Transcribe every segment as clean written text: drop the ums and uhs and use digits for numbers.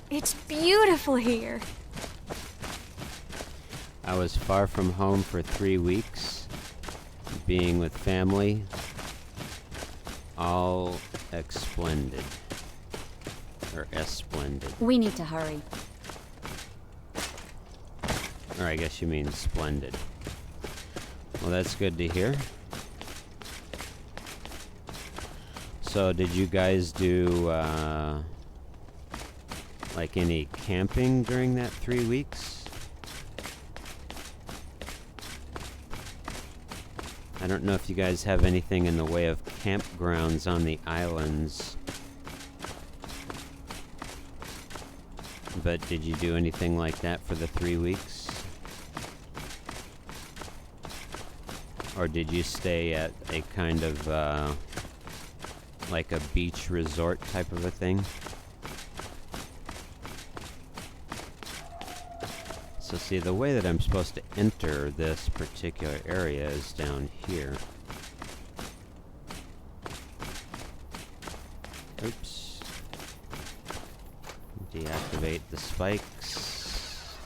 It's beautiful here. I was far from home for 3 weeks, being with family, all splendid. Or splendid. We need to hurry. Or I guess you mean splendid. Well, that's good to hear. So, did you guys do, like any camping during that 3 weeks? I don't know if you guys have anything in the way of campgrounds on the islands. But did you do anything like that for the 3 weeks? Or did you stay at a kind of, like a beach resort type of a thing? So see, the way that I'm supposed to enter this particular area is down here. Oops. Deactivate the spikes.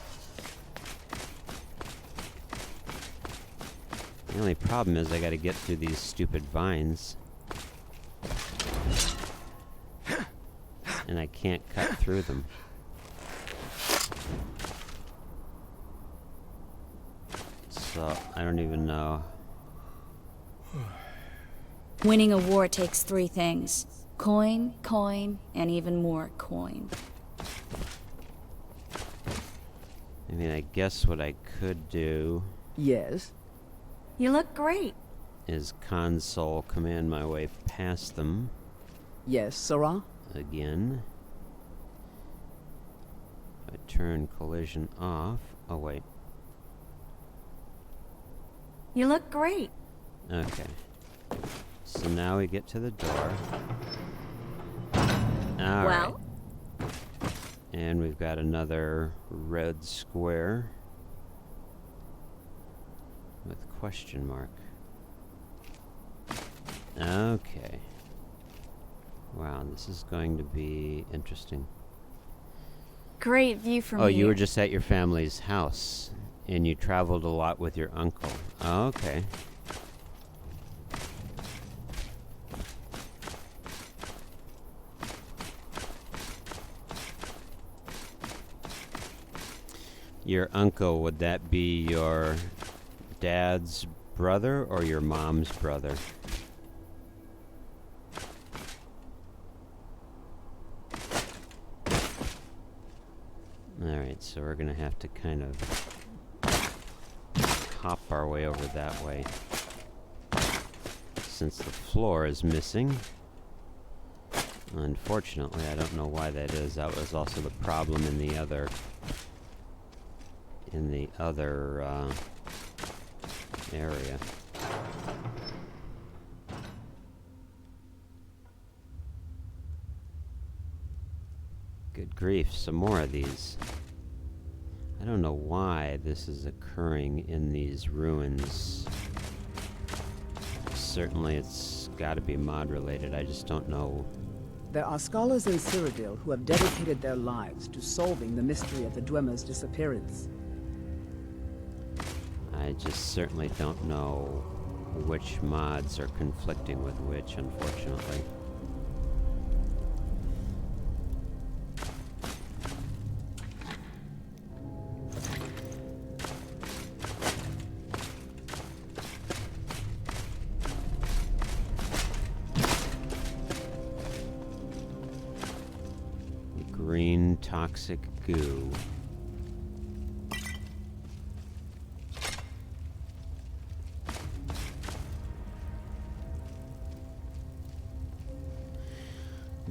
The only problem is I gotta get through these stupid vines. And I can't cut through them. So, I don't even know. Winning a war takes 3 things. Coin, coin, and even more coin. I mean, I guess what I could do Yes? You look great. is console command my way past them Yes, Sarah? again. I turn collision off. Oh, wait. You look great. Okay. So now we get to the door. All right. Well? And we've got another red square with question mark. Okay. Wow, this is going to be interesting. Great view from Oh, here. you were just at your family's house, and you traveled a lot with your uncle. Okay. Your uncle, would that be your dad's brother or your mom's brother? Alright, so we're gonna have to kind of hop our way over that way. Since the floor is missing. Unfortunately, I don't know why that is. That was also the problem in the other area. Good grief, some more of these. I don't know why this is occurring in these ruins. Certainly it's gotta be mod related, I just don't know. There are scholars in Cyrodiil who have dedicated their lives to solving the mystery of the Dwemer's disappearance. I just certainly don't know which mods are conflicting with which, unfortunately. Green toxic goo.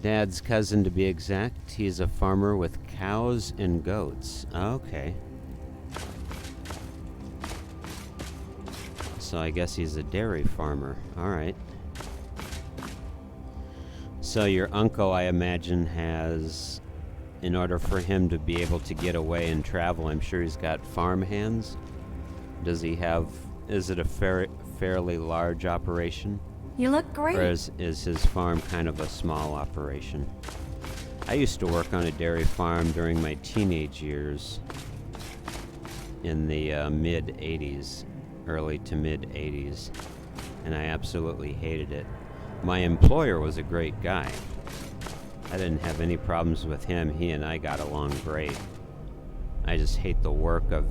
Dad's cousin, to be exact. He's a farmer with cows and goats. Okay. So I guess he's a dairy farmer. Alright. So your uncle, I imagine, has... In order for him to be able to get away and travel, I'm sure he's got farm hands. Does he have... Is it a fairly large operation? You look great. Or is his farm kind of a small operation? I used to work on a dairy farm during my teenage years in the mid-'80s, early to mid-'80s, and I absolutely hated it. My employer was a great guy. I didn't have any problems with him. He and I got along great. I just hate the work of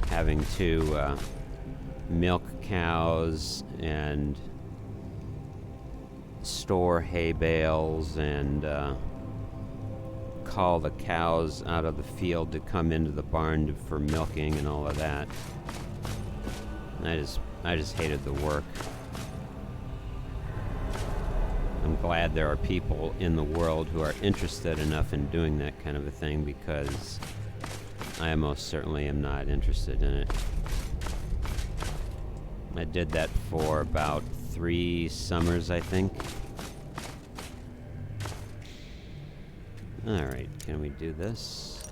having to milk cows and store hay bales and call the cows out of the field to come into the barn for milking and all of that. I just hated the work. I'm glad there are people in the world who are interested enough in doing that kind of a thing, because I most certainly am not interested in it. I did that for about 3 summers, I think. Alright, can we do this?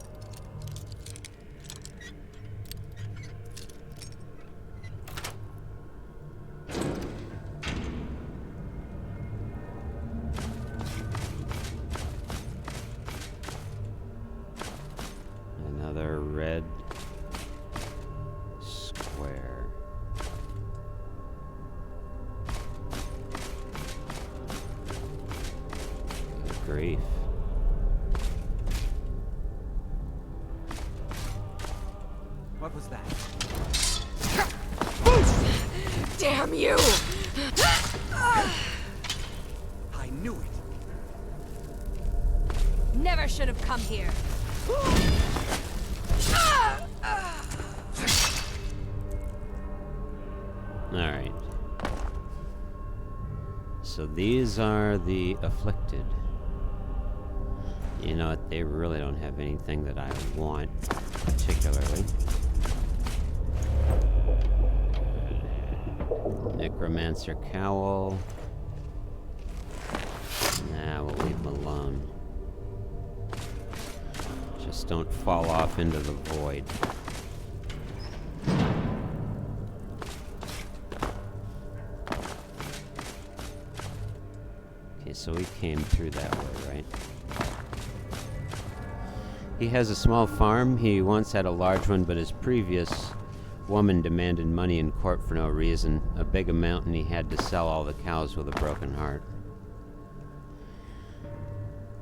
Another red square. Good grief. What was that? Damn you! I knew it. Never should have come here. Alright. So these are the Afflicted. You know what, they really don't have anything that I want particularly. Necromancer Cowl. Nah, we'll leave them alone. Just don't fall off into the void. Okay, so we came through that way, right? He has a small farm. He once had a large one, but his previous woman demanded money in court for no reason. A big amount, and he had to sell all the cows with a broken heart.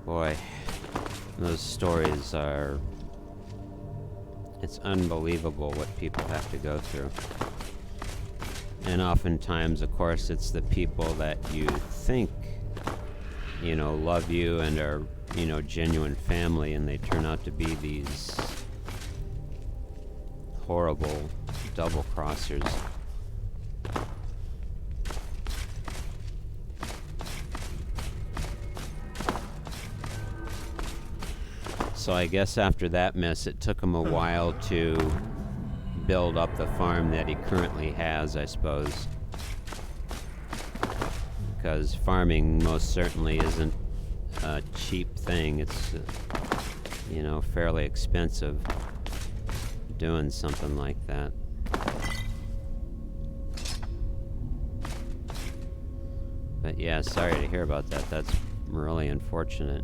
Boy, those stories are... It's unbelievable what people have to go through. And oftentimes, of course, it's the people that you think, you know, love you and are, you know, genuine family, and they turn out to be these horrible double-crossers. So I guess after that mess, it took him a while to build up the farm that he currently has, I suppose. Because farming most certainly isn't a cheap thing. It's, you know, fairly expensive doing something like that. But yeah, sorry to hear about that. That's really unfortunate.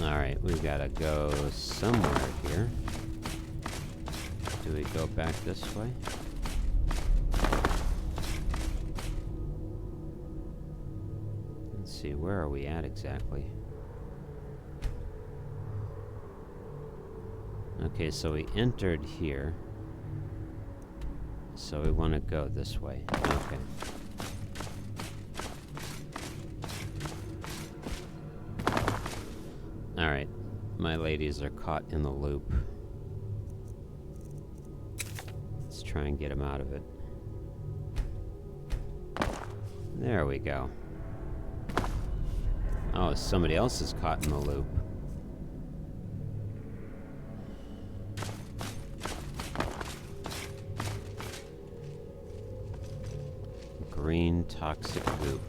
Alright, we've got to go somewhere here. Do we go back this way? Let's see, where are we at exactly? Okay, so we entered here. So we want to go this way. Okay. Alright, my ladies are caught in the loop. Let's try and get them out of it. There we go. Oh, somebody else is caught in the loop. Green toxic goop.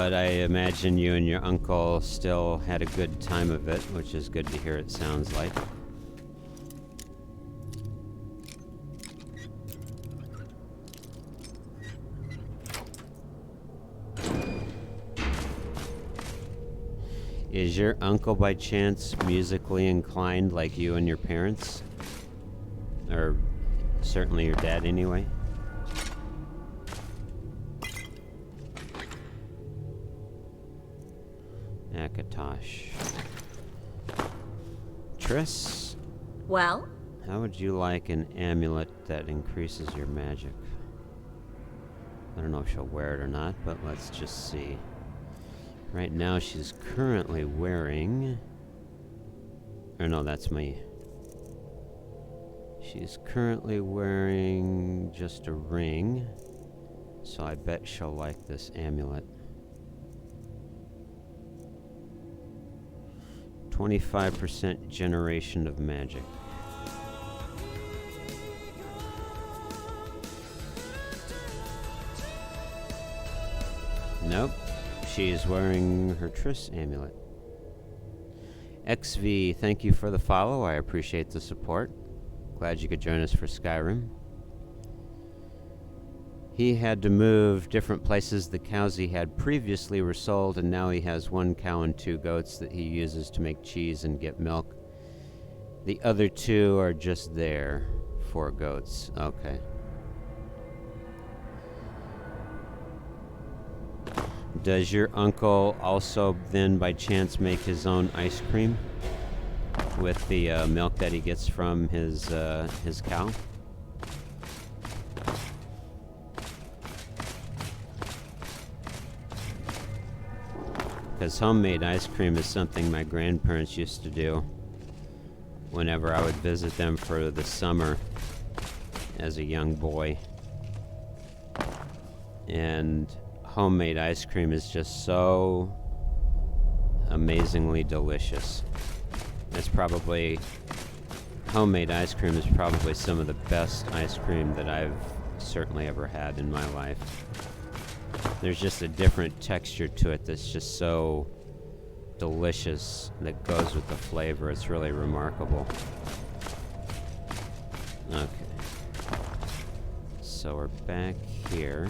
But I imagine you and your uncle still had a good time of it, which is good to hear, it sounds like. Is your uncle by chance musically inclined like you and your parents? Or certainly your dad anyway? Akatosh. Triss? Well? How would you like an amulet that increases your magic? I don't know if she'll wear it or not, but let's just see. Right now she's currently wearing... Or no, that's me. She's currently wearing just a ring, so I bet she'll like this amulet. 25% generation of magic. Nope. She's wearing her Triss amulet. XV, thank you for the follow. I appreciate the support. Glad you could join us for Skyrim. He had to move different places. The cows he had previously were sold, and now he has 1 cow and 2 goats that he uses to make cheese and get milk. The other 2 are just there. 4 goats. Okay. Does your uncle also then by chance make his own ice cream with the milk that he gets from his cow? Because homemade ice cream is something my grandparents used to do whenever I would visit them for the summer as a young boy. And homemade ice cream is just so amazingly delicious. It's probably... Homemade ice cream is probably some of the best ice cream that I've certainly ever had in my life. There's just a different texture to it that's just so delicious that goes with the flavor. It's really remarkable. Okay. So we're back here.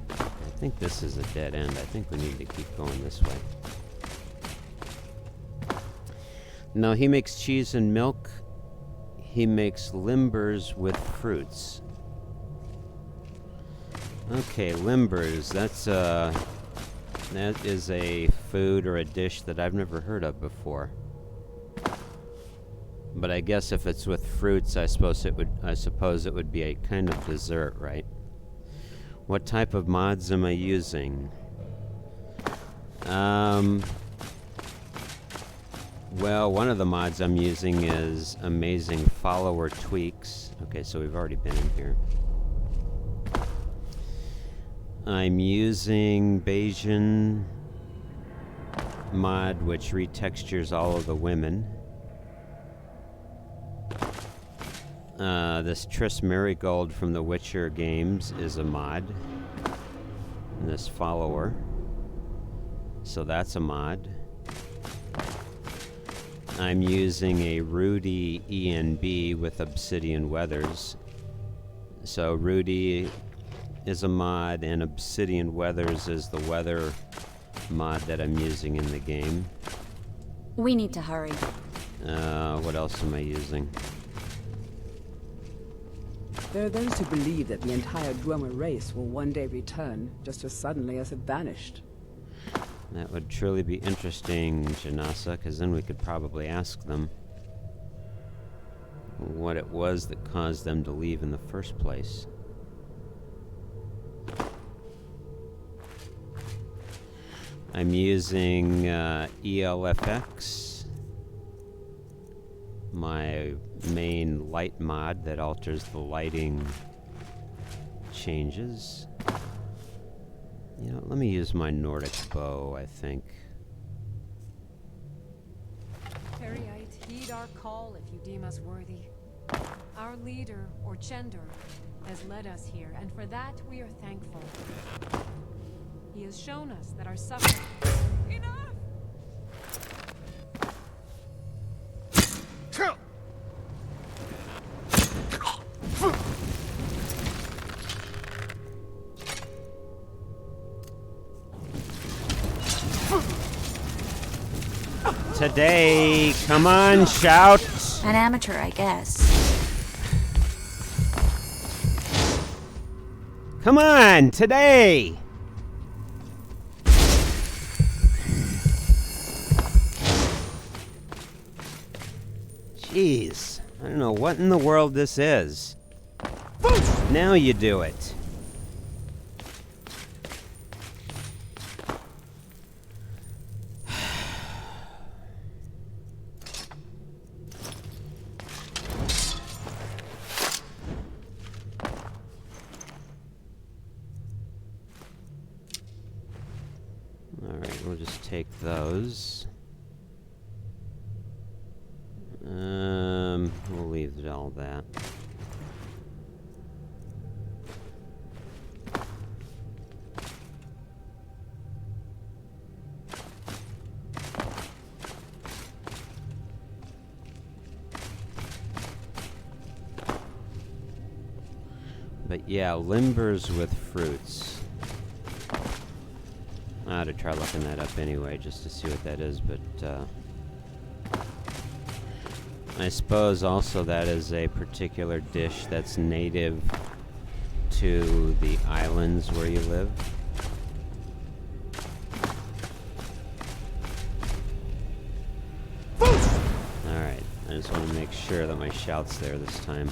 I think this is a dead end. I think we need to keep going this way. No, he makes cheese and milk. He makes limbers with fruits. Okay, limbers. That is a food or a dish that I've never heard of before. But I guess if it's with fruits, I suppose it would be a kind of dessert, right? What type of mods am I using? Well, one of the mods I'm using is Amazing Follower Tweaks. Okay, so we've already been in here. I'm using Bayesian mod, which retextures all of the women. This Triss Marigold from the Witcher games is a mod. And this follower. So that's a mod. I'm using a Rudy ENB with Obsidian Weathers. So Rudy is a mod, and Obsidian Weathers is the weather mod that I'm using in the game. We need to hurry. What else am I using? There are those who believe that the entire Dwemer race will one day return, just as suddenly as it vanished. That would truly be interesting, Janasa, because then we could probably ask them what it was that caused them to leave in the first place. I'm using ELFX, my main light mod that alters the lighting changes. You know, let me use my Nordic bow, I think. Periite, heed our call if you deem us worthy. Our leader, or Chender, has led us here, and for that we are thankful. He has shown us that our suffering... Enough! Today, come on, shout! An amateur, I guess. Come on, today! Jeez, I don't know what in the world this is. Now you do it. Alright, we'll just take those. We'll leave all that. But yeah, limbers with fruits. I ought to try looking that up anyway, just to see what that is, but, I suppose also that is a particular dish that's native to the islands where you live. Alright, I just want to make sure that my shout's there this time.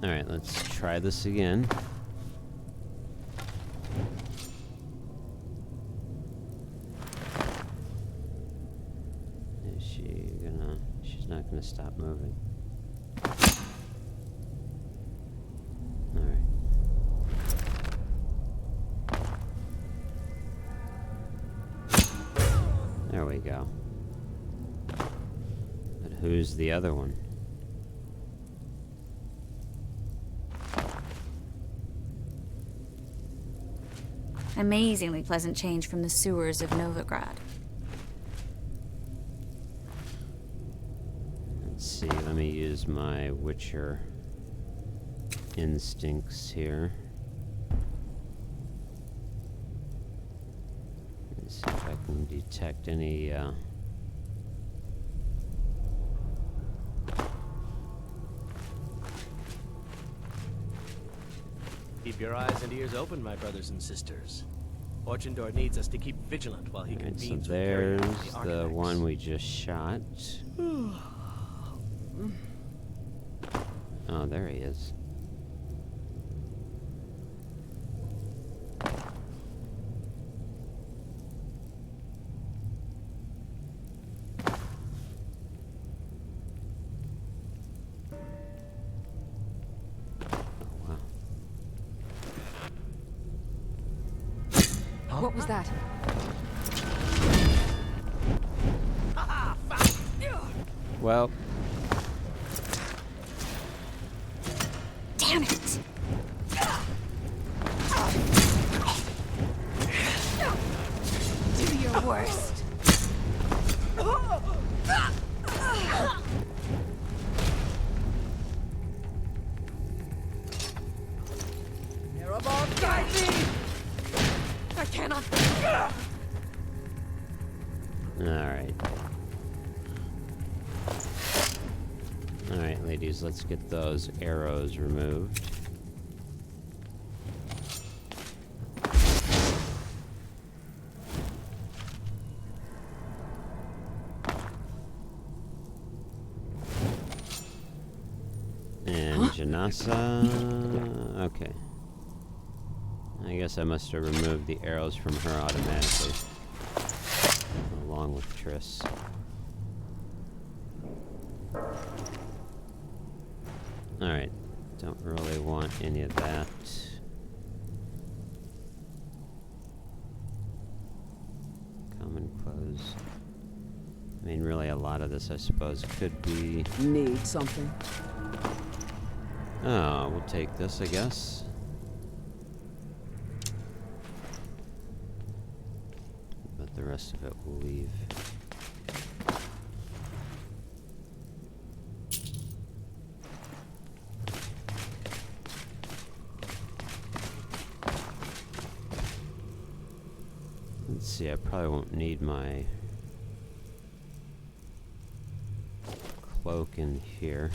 Alright, let's try this again. Is she gonna... She's not gonna stop moving. Alright. There we go. But who's the other one? Amazingly pleasant change from the sewers of Novigrad. Let's see, let me use my Witcher instincts here. Let's see if I can detect any, Keep your eyes and ears open, my brothers and sisters. Orchandor needs us to keep vigilant while he Alright, so convenes with there's the the architects. one we just shot. Oh, there he is. What was that? Well, Damn it! Do your worst. Erebon, guide me! I cannot... alright. Alright, ladies, let's get those arrows removed. NASA. Okay. I guess I must have removed the arrows from her automatically. Along with Triss. Alright. Don't really want any of that. Common clothes. I mean, really, a lot of this, I suppose, could be... Need something? Oh, we'll take this, I guess. But the rest of it we'll leave. Let's see, I probably won't need my cloak in here.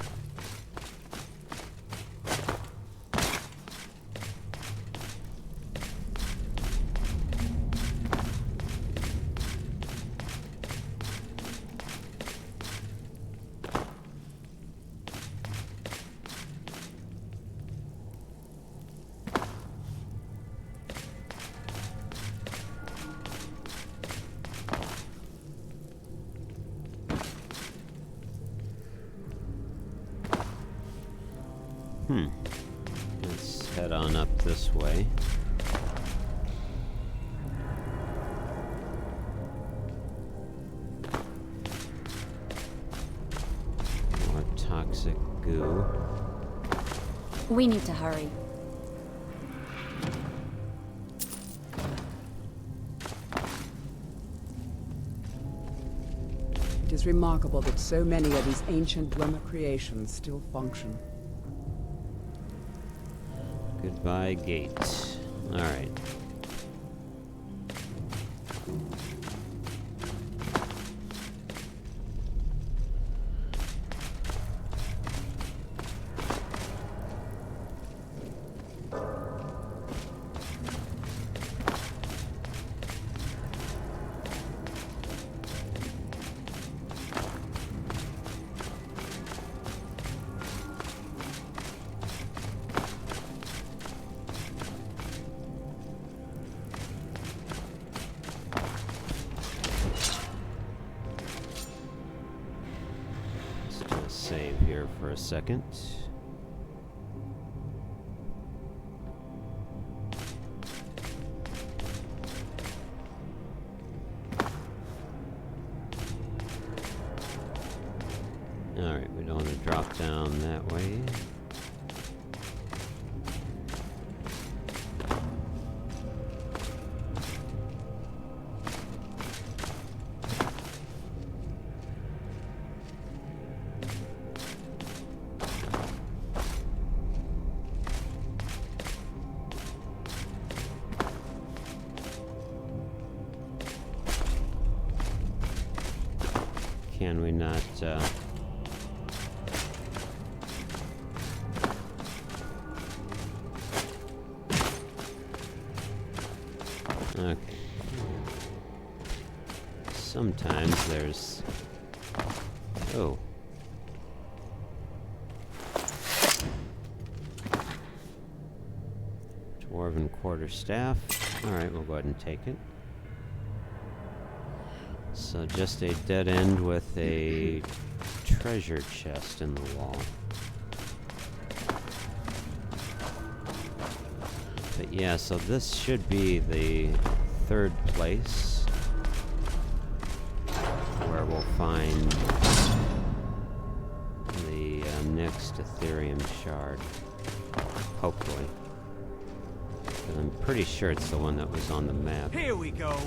Let's head on up this way. More toxic goo. We need to hurry. It is remarkable that so many of these ancient Dwemer creations still function. Goodbye, gate. Alright. Save here for a second. Alright, we don't want to drop down that way. Can we not, Okay. Sometimes there's... Oh. Dwarven quarterstaff. Alright, we'll go ahead and take it. So just a dead end with a treasure chest in the wall. But yeah, so this should be the third place where we'll find the next Ethereum shard. Hopefully. 'Cause I'm pretty sure it's the one that was on the map. Here we go.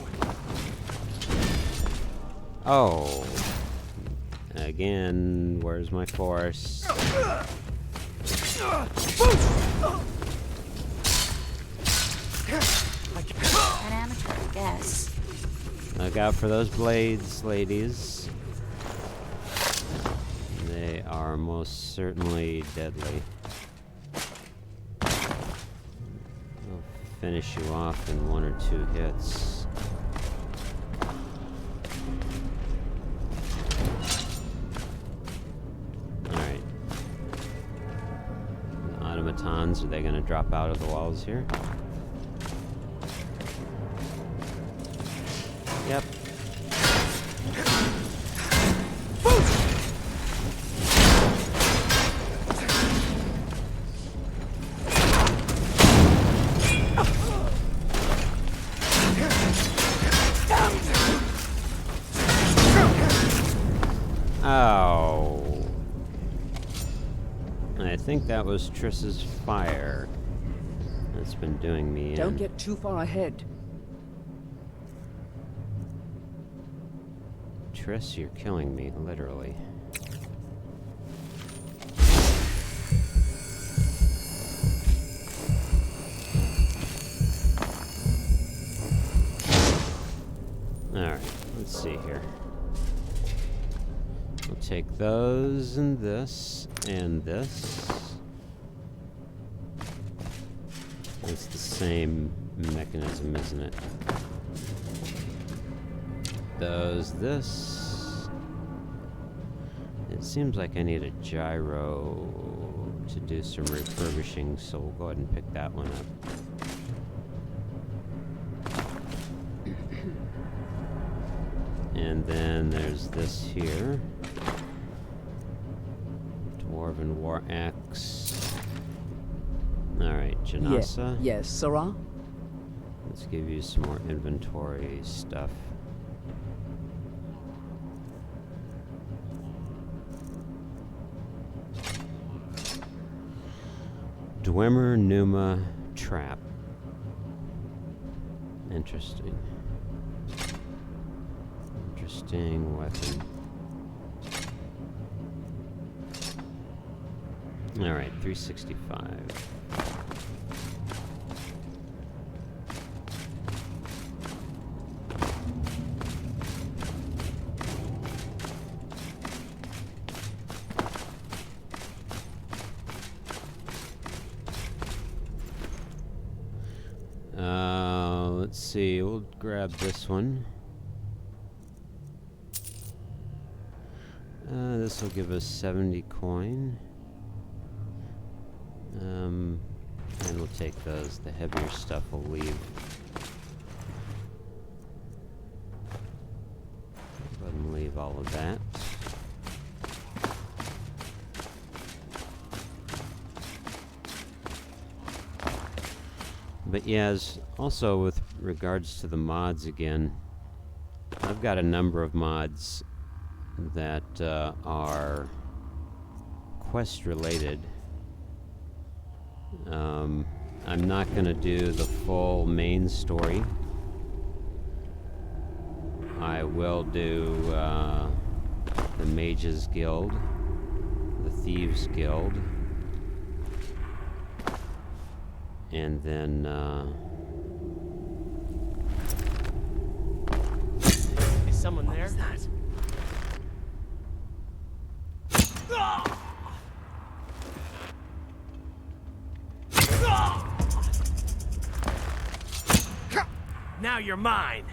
Oh. Again, where's my force? An amateur, I guess. Look out for those blades, ladies. They are most certainly deadly. I'll finish you off in 1 or 2 hits. automatons. Are they going to drop out of the walls here? Yep. Oh. I think that was Triss's fire that's been doing me in. Don't get too far ahead. Triss, you're killing me, literally. Alright, let's see here. We'll take those and this and this. It's the same mechanism, isn't it? This. It seems like I need a gyro to do some refurbishing, so we'll go ahead and pick that one up. And then there's this here. Dwarven War Axe. Alright, Janasa. Yes, Sarah? Let's give you some more inventory stuff. Dwemer Numa Trap. Interesting. Interesting weapon. Alright, 365. Let's see, we'll grab this one. This will give us 70 coin. And we'll take those. The heavier stuff we'll leave. Go ahead and leave all of that. But yeah, also with regards to the mods again, I've got a number of mods that are quest related. I'm not going to do the full main story. I will do the Mages Guild, the Thieves Guild, and then Is someone there? What was that? Now you're mine.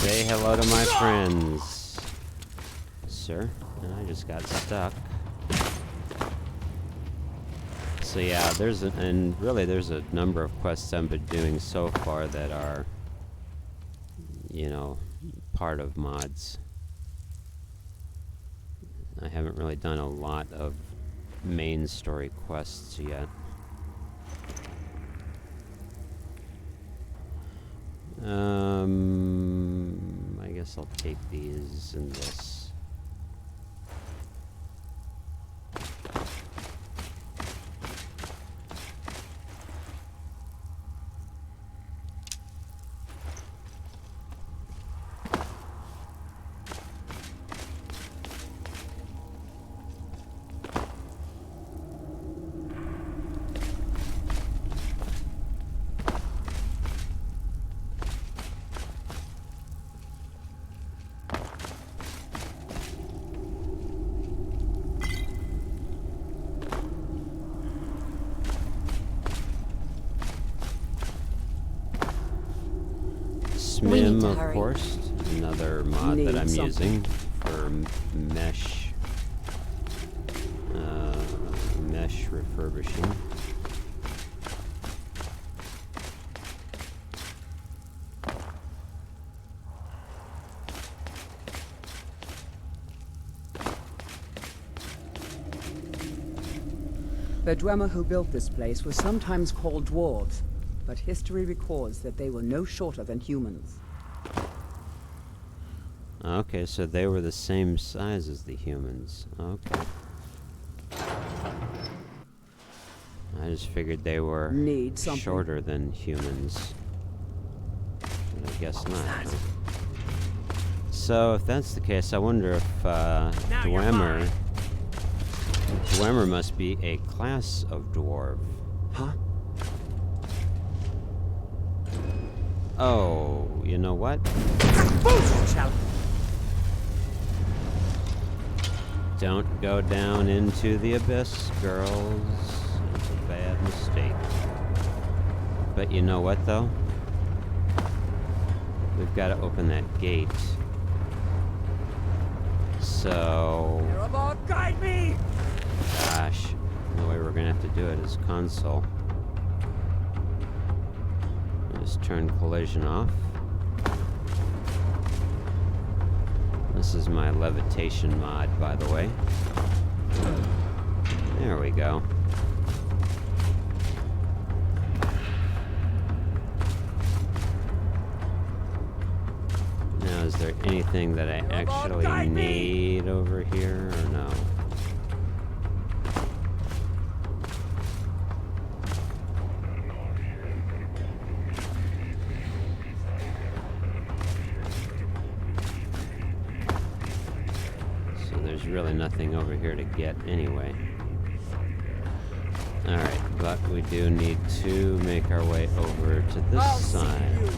say hello to my friends, sir. And I just got stuck. So yeah, there's a number of quests I've been doing so far that are, you know, part of mods. I haven't really done a lot of main story quests yet. I guess I'll take these and this. We need Smim, to of hurry. course, another mod that Need I'm something. using for mesh refurbishing. The Dwemer who built this place were sometimes called dwarves, but history records that they were no shorter than humans. Okay, so they were the same size as the humans. Okay. I just figured they were Need something. shorter than humans. But I guess not. Huh? So, if that's the case, I wonder if Dwemer must be a class of dwarf. Huh? Oh, you know what? Don't go down into the abyss, girls. It's a bad mistake. But you know what, though? We've got to open that gate. So... Guide me! Gosh. The way we're gonna have to do it is console. Just turn collision off. This is my levitation mod, by the way. There we go. Now, is there anything that I actually need over here, or no? Really nothing over here to get anyway. Alright, but we do need to make our way over to this side.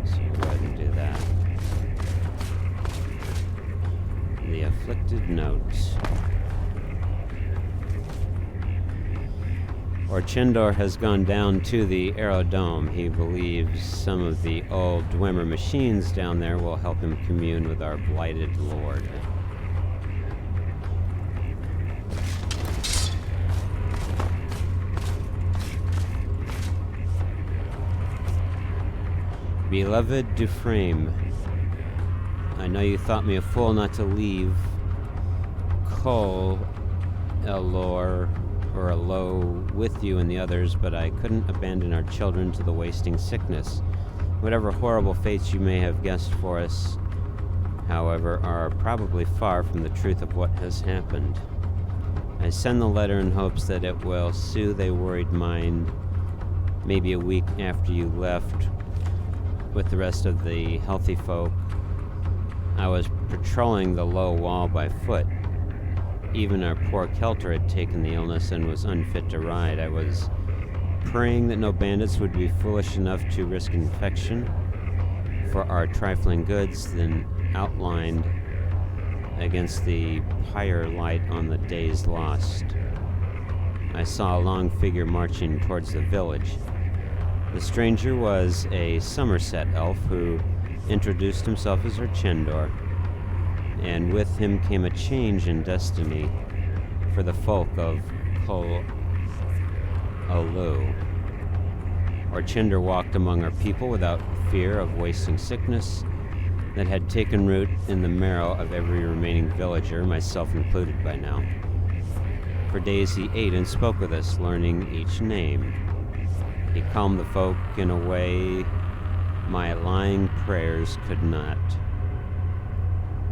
So we'll go ahead and do that. The Afflicted Note. Orchendor has gone down to the Aerodome. He believes some of the old Dwemer machines down there will help him commune with our blighted lord. Beloved Dufresne, I know you thought me a fool not to leave Cole, Elor, or Alo with you and the others, but I couldn't abandon our children to the wasting sickness. Whatever horrible fates you may have guessed for us, however, are probably far from the truth of what has happened. I send the letter in hopes that it will soothe a worried mind. Maybe a week after you left with the rest of the healthy folk, I was patrolling the low wall by foot. Even our poor Kelter had taken the illness and was unfit to ride. I was praying that no bandits would be foolish enough to risk infection for our trifling goods, then outlined against the pyre light on the days lost. I saw a long figure marching towards the village. The stranger was a Somerset elf who introduced himself as Orchendor, and with him came a change in destiny for the folk of Kol Alu. Orchendor walked among our people without fear of wasting sickness that had taken root in the marrow of every remaining villager, myself included by now. For days he ate and spoke with us, learning each name. He calmed the folk in a way my lying prayers could not.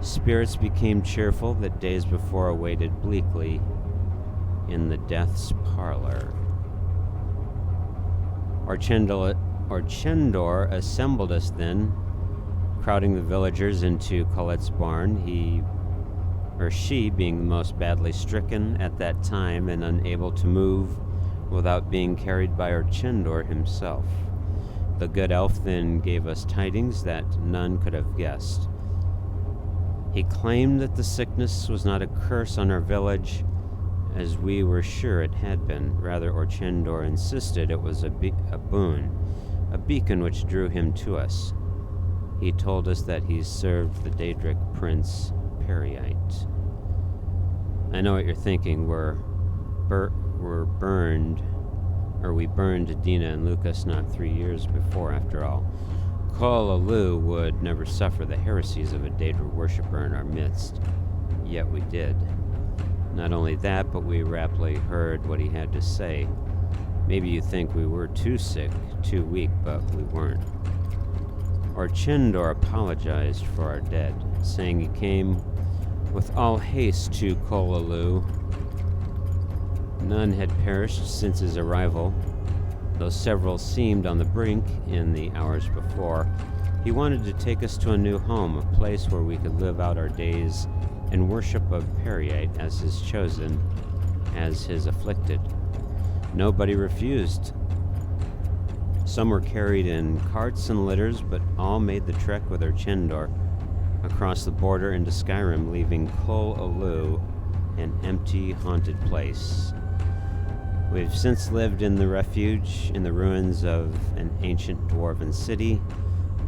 Spirits became cheerful that days before awaited bleakly in the death's parlor. Orchendor assembled us then, crowding the villagers into Colette's barn, he or she being the most badly stricken at that time and unable to move without being carried by Orchendor himself. The good elf then gave us tidings that none could have guessed. He claimed that the sickness was not a curse on our village, as we were sure it had been. Rather, Orchendor insisted it was a boon, a beacon which drew him to us. He told us that he served the Daedric prince Peryite. I know what you're thinking. We burned Dina and Lucas not 3 years before, after all. Kol-Alu would never suffer the heresies of a Daedra worshipper in our midst. Yet we did. Not only that, but we rapidly heard what he had to say. Maybe you think we were too sick, too weak, but we weren't. Orchendor apologized for our dead, saying he came with all haste to Kol-Alu. None had perished since his arrival, though several seemed on the brink in the hours before. He wanted to take us to a new home, a place where we could live out our days and worship of Peryite as his chosen, as his afflicted. Nobody refused. Some were carried in carts and litters, but all made the trek with Orchendor across the border into Skyrim, leaving Kol-Alu an empty, haunted place. We've since lived in the refuge, in the ruins of an ancient Dwarven city.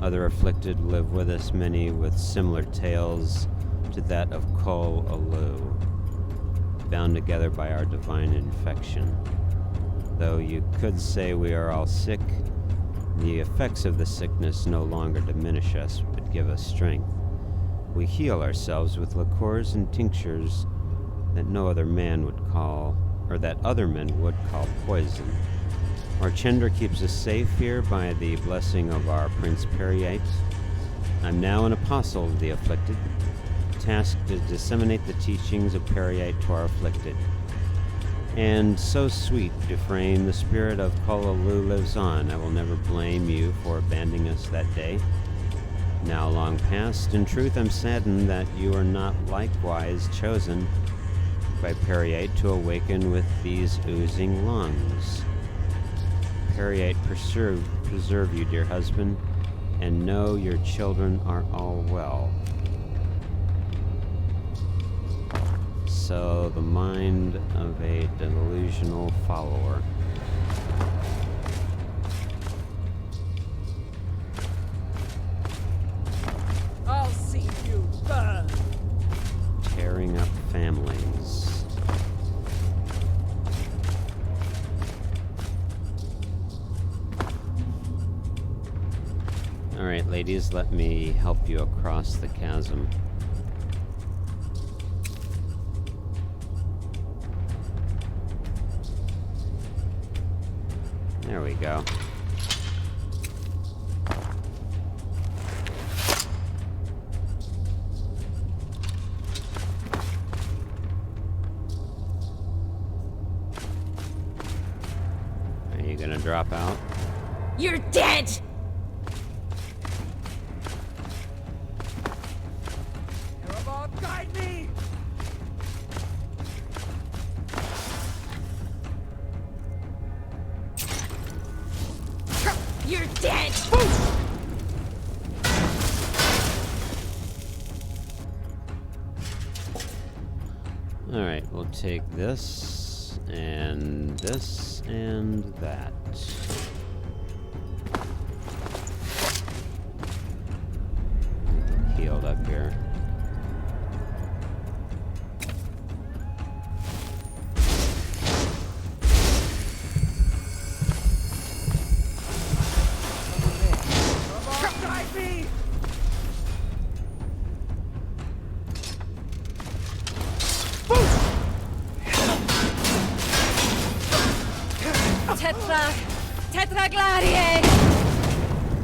Other afflicted live with us, many with similar tales to that of Kol-Alu, bound together by our divine infection. Though you could say we are all sick, the effects of the sickness no longer diminish us, but give us strength. We heal ourselves with liqueurs and tinctures that no other man would call, or that other men would call poison. Orchendor keeps us safe here by the blessing of our Prince Peryite. I'm now an apostle of the afflicted, tasked to disseminate the teachings of Peryite to our afflicted. And so sweet, Dufresne, the spirit of Kol-Alu lives on. I will never blame you for abandoning us that day. Now long past, in truth I'm saddened that you are not likewise chosen by Peryite to awaken with these oozing lungs. Peryite preserve you, dear husband, and know your children are all well. So, the mind of a delusional follower. I'll see you burn! Tearing up families. Alright, ladies, let me help you across the chasm. There we go. Are you gonna drop out? You're dead! Erebor, guide me! You're dead! Alright, we'll take this, and that. Healed up here. Erebor, guide me! Tetraglarie!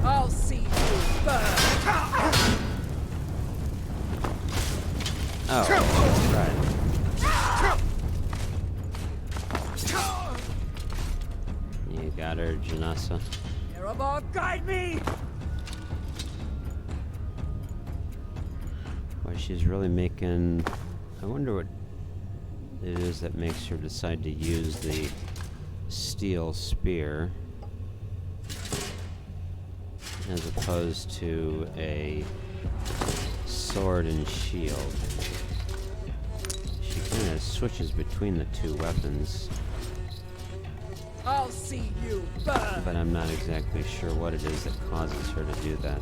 I'll see you burn! Oh, that's right. You got her, Janasa. Erebor, guide me! Boy, she's really making... I wonder what it is that makes her decide to use the steel spear as opposed to a sword and shield. She kind of switches between the two weapons, I'll see you burn! but I'm not exactly sure what it is that causes her to do that.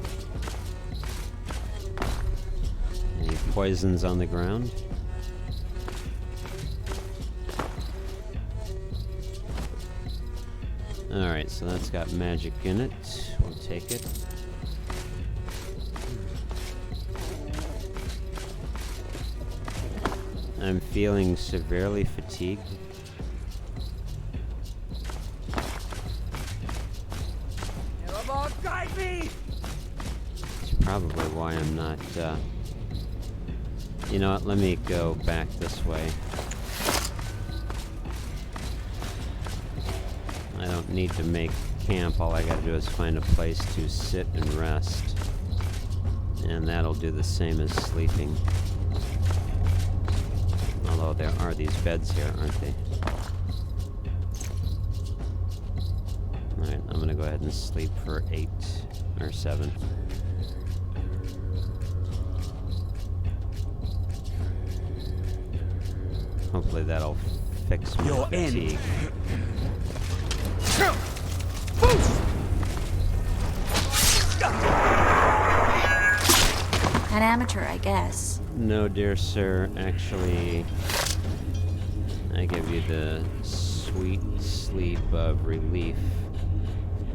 Any poisons on the ground. Alright, so that's got magic in it. We'll take it. I'm feeling severely fatigued. Erebor, guide me! That's probably why I'm not, You know what, let me go back this way. I don't need to make camp, all I gotta do is find a place to sit and rest. And that'll do the same as sleeping. Although there are these beds here, aren't they? Alright, I'm gonna go ahead and sleep for 8 or 7. Hopefully that'll fix my fatigue. An amateur, I guess. No, dear sir. Actually, I give you the sweet sleep of relief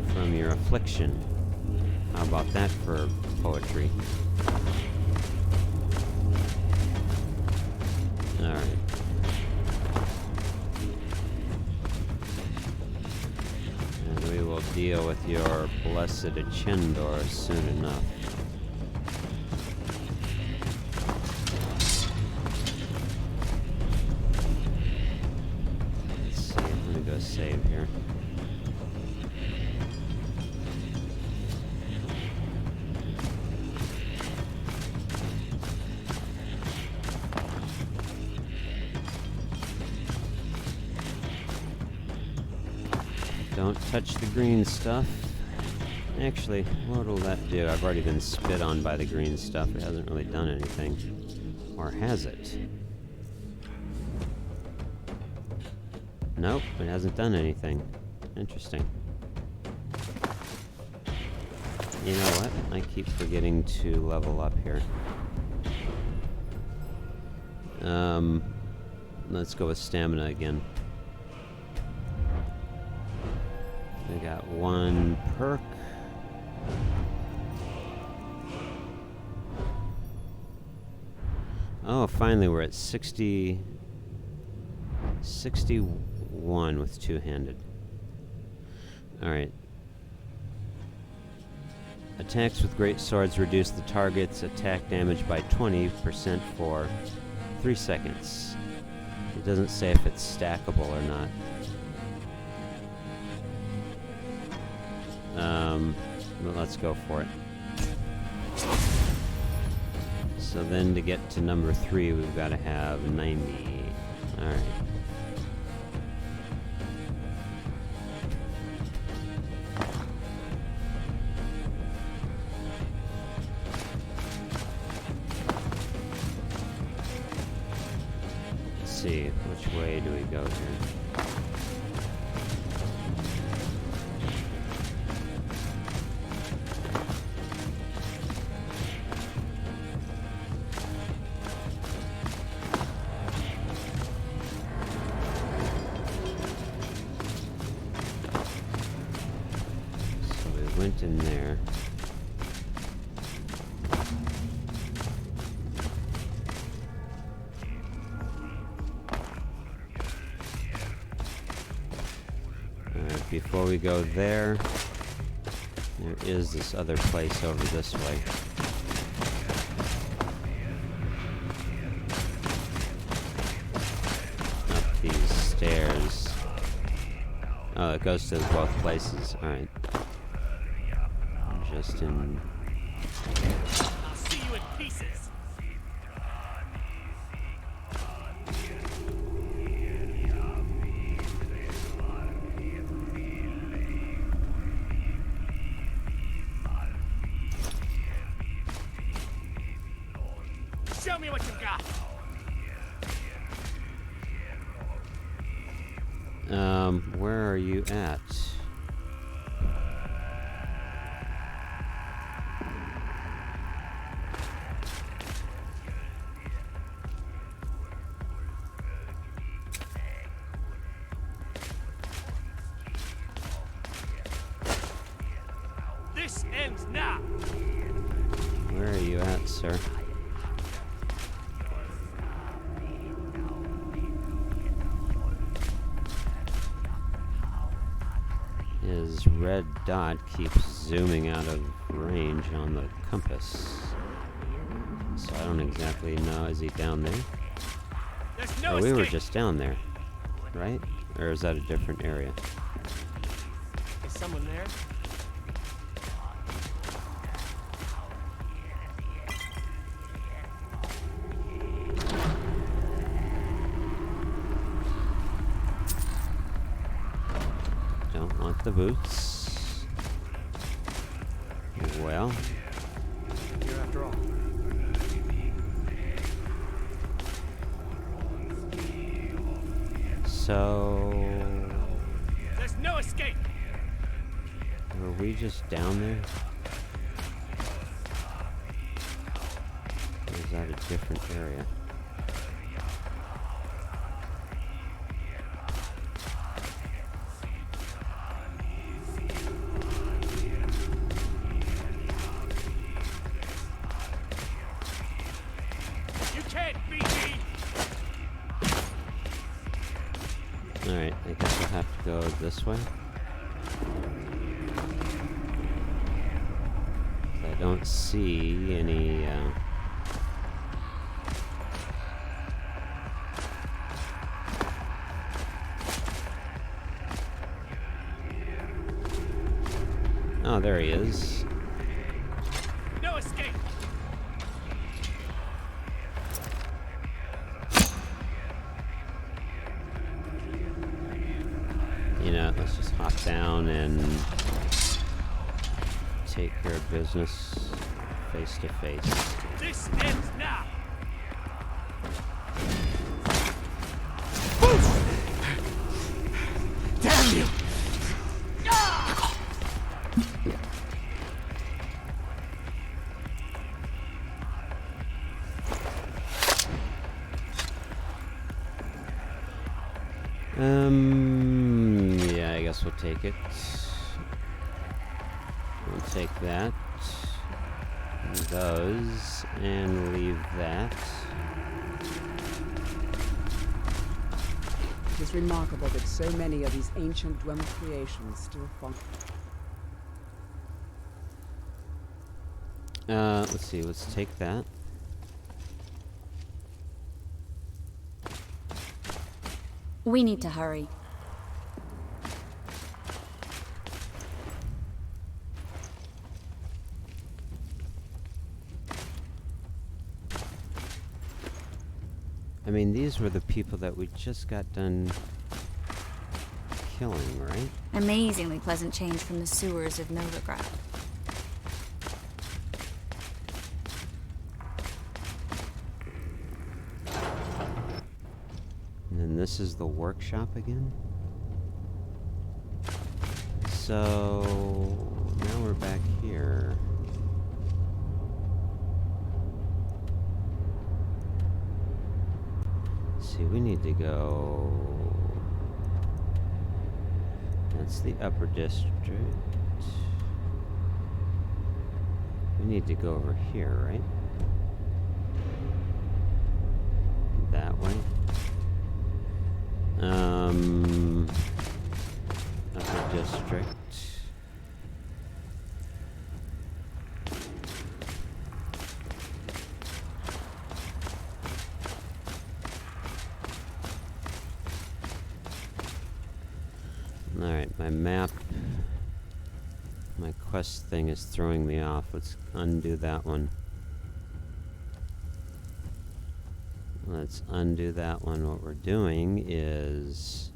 from your affliction. How about that for poetry? Alright. And we will deal with your blessed Achendor soon enough. Save here. Don't touch the green stuff. Actually, what will that do? I've already been spit on by the green stuff. It hasn't really done anything. Or has it? Nope, it hasn't done anything. Interesting. You know what? I keep forgetting to level up here. Let's go with stamina again. I got 1 perk. Oh, finally we're at 61 with two-handed. Alright. Attacks with great swords reduce the target's attack damage by 20% for 3 seconds. It doesn't say if it's stackable or not. But let's go for it. So then to get to number 3, we've got to have 90. Alright. Let's see, which way do we go here? Went in there. Alright, before we go there is this other place over this way. Up these stairs. Oh, it goes to both places. Alright. Just in... I'll see you in pieces. Show me what you got. Where are you at? ends now! Where are you at, sir? His red dot keeps zooming out of range on the compass. So I don't exactly know. Is he down there? There's no Oh, we were escape. just down there, right? Or is that a different area? Is someone there? Don't want the boots. Well, Here after all. so There's no escape! were we just down there? Or is that a different area? You can't beat me! Alright, I guess we'll have to go this way. I don't see any, Oh, there he is. No escape! You know, let's just hop down and take care of business face to face. This ends now! Damn you! Yeah, I guess we'll take it. We'll take that. Those, and leave that. It is remarkable that so many of these ancient Dwemer creations still function. Let's see, let's take that. We need to hurry. I mean, these were the people that we just got done killing, right? Amazingly pleasant change from the sewers of Novigrad. And then this is the workshop again. So now we're back here. See, we need to go. That's the upper district. We need to go over here, right? That way. Upper district. Alright, my map, my quest thing is throwing me off. Let's undo that one. Let's undo that one. What we're doing is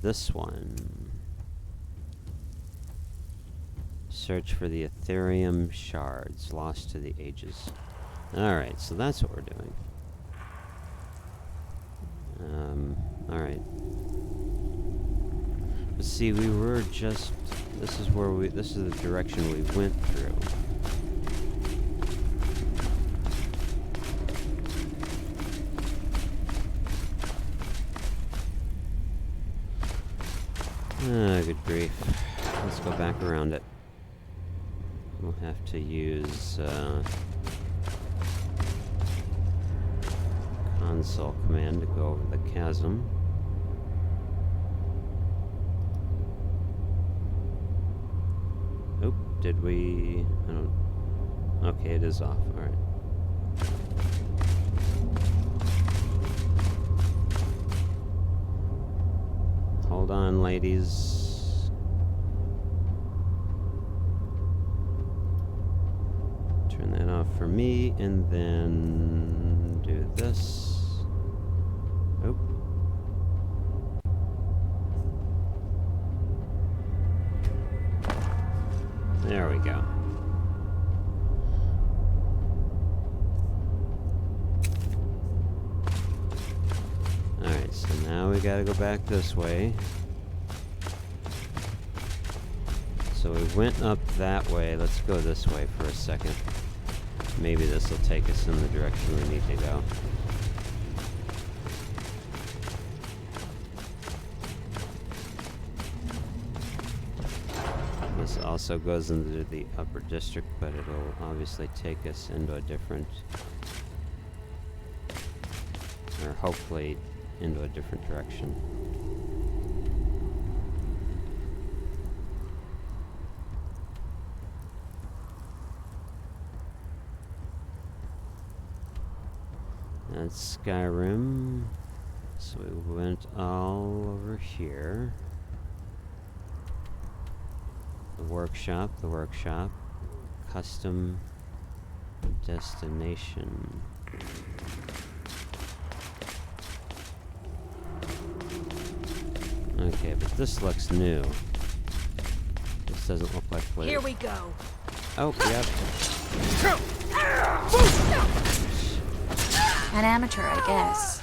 this one. Search for the Ethereum shards lost to the ages. Alright, so that's what we're doing. Alright. But see, we were just... This is the direction we went through. Ah, good grief. Let's go back around it. We'll have to use console command to go over the chasm. Oop, did we... I don't... Okay, it is off. Alright. Hold on, ladies. Turn that off for me, and then do this. Oop. There we go. Alright, so now we gotta go back this way. So we went up that way. Let's go this way for a second. Maybe this will take us in the direction we need to go. This also goes into the upper district, but it'll obviously take us into a different... or hopefully into a different direction. That's Skyrim. So we went all over here. The workshop, custom destination. Okay, but this looks new. This doesn't look like what Here we go. Oh, yep. An amateur, I guess.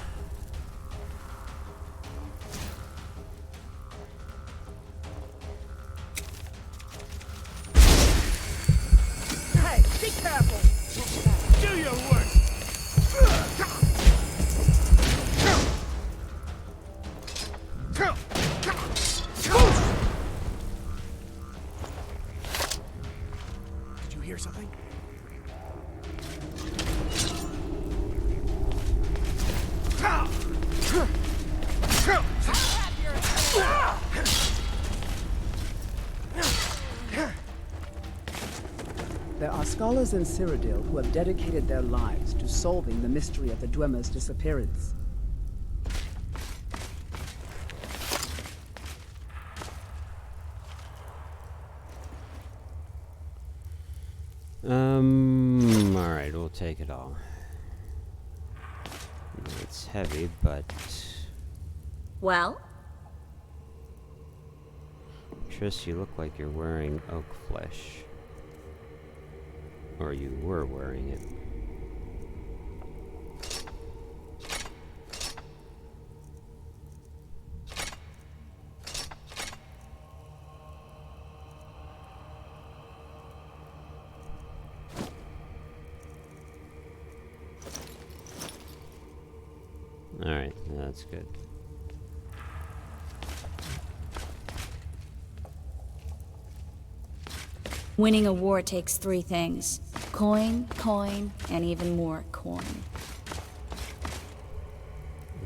Hey, be careful! Do your work! Did you hear something? There are scholars in Cyrodiil who have dedicated their lives to solving the mystery of the Dwemer's disappearance. Alright, we'll take it all. It's heavy, but... Well? Triss, you look like you're wearing oak flesh. Or you were wearing it. Alright, that's good. Winning a war takes three things. Coin, coin, and even more coin.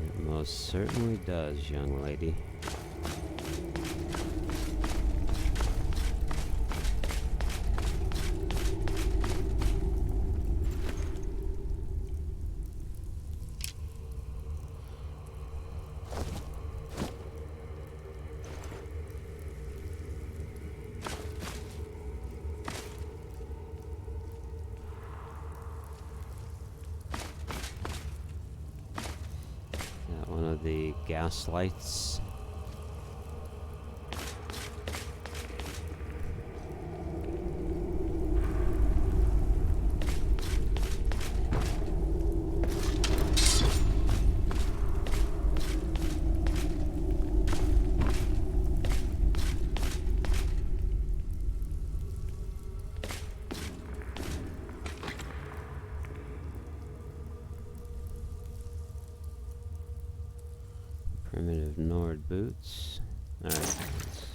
It most certainly does, young lady. One of the gas lights. Primitive Nord boots. Alright, let's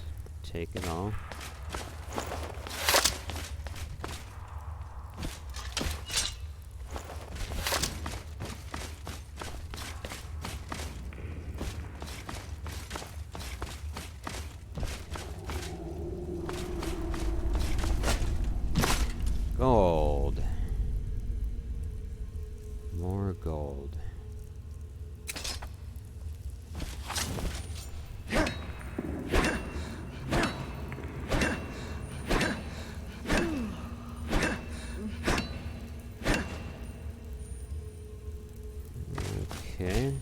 take it all. Gold. More gold. Okay.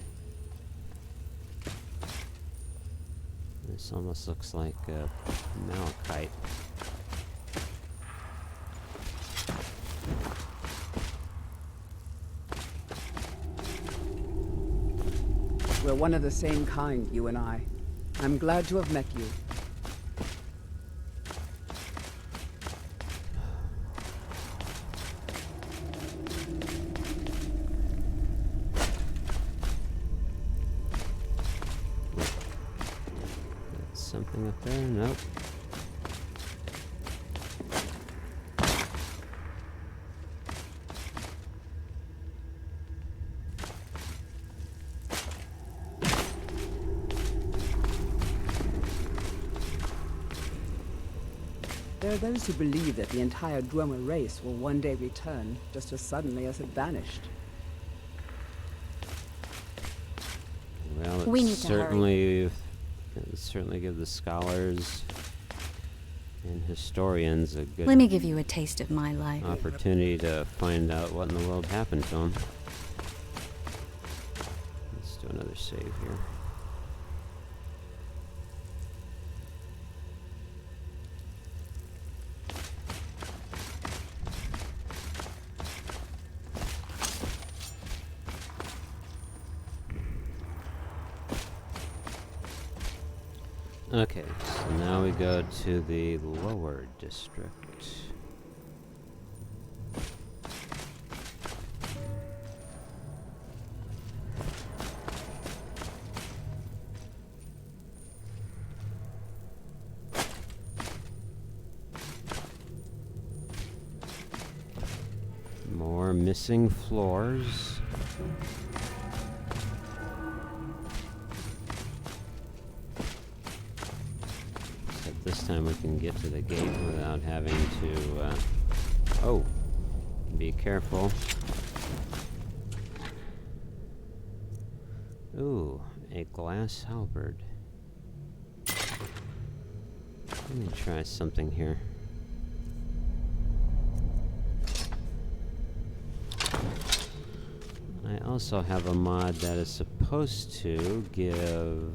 This almost looks like malachite. We're one of the same kind, you and I. I'm glad to have met you. Something up there? Nope. There are those who believe that the entire Dwemer race will one day return, just as suddenly as it vanished. Well, We need to hurry. It certainly give the scholars and historians a good Let me give you a taste of my life. opportunity to find out what in the world happened to them. Let's do another save here. Okay, so now we go to the lower district. More missing floors. This time we can get to the gate without having to, oh, be careful. Ooh, a glass halberd. Let me try something here. I also have a mod that is supposed to give...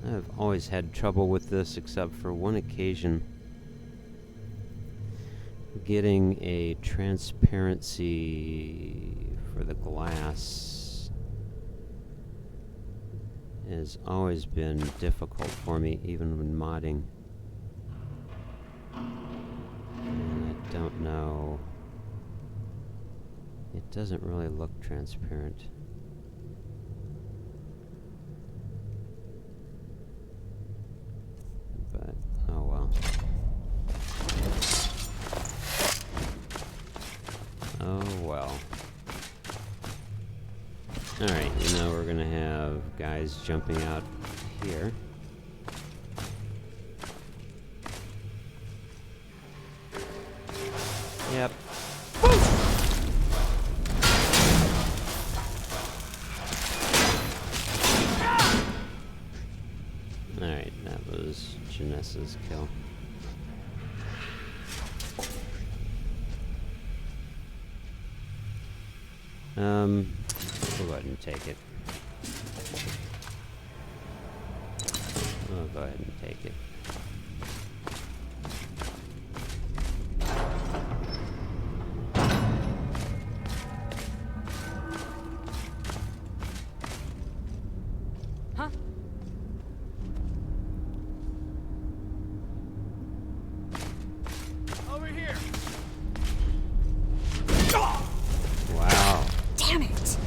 I've always had trouble with this except for one occasion. Getting a transparency for the glass has always been difficult for me, even when modding. And I don't know. It doesn't really look transparent. But, oh well. Oh well. Alright, now we're gonna have guys jumping out here. Yep. Alright, that was Janessa's kill. We'll go ahead and take it. We'll go ahead and take it. Huh? Over here. Wow. Damn it!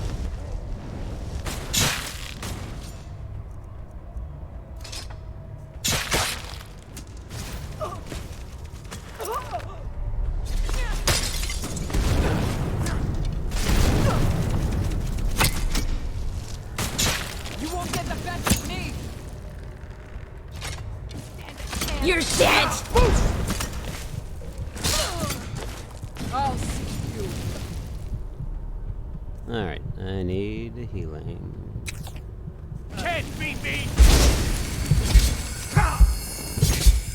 You're dead! I'll see you. Alright, I need healing. Can't beat me!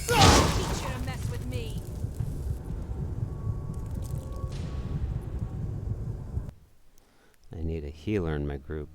Teach you to mess with me. I need a healer in my group.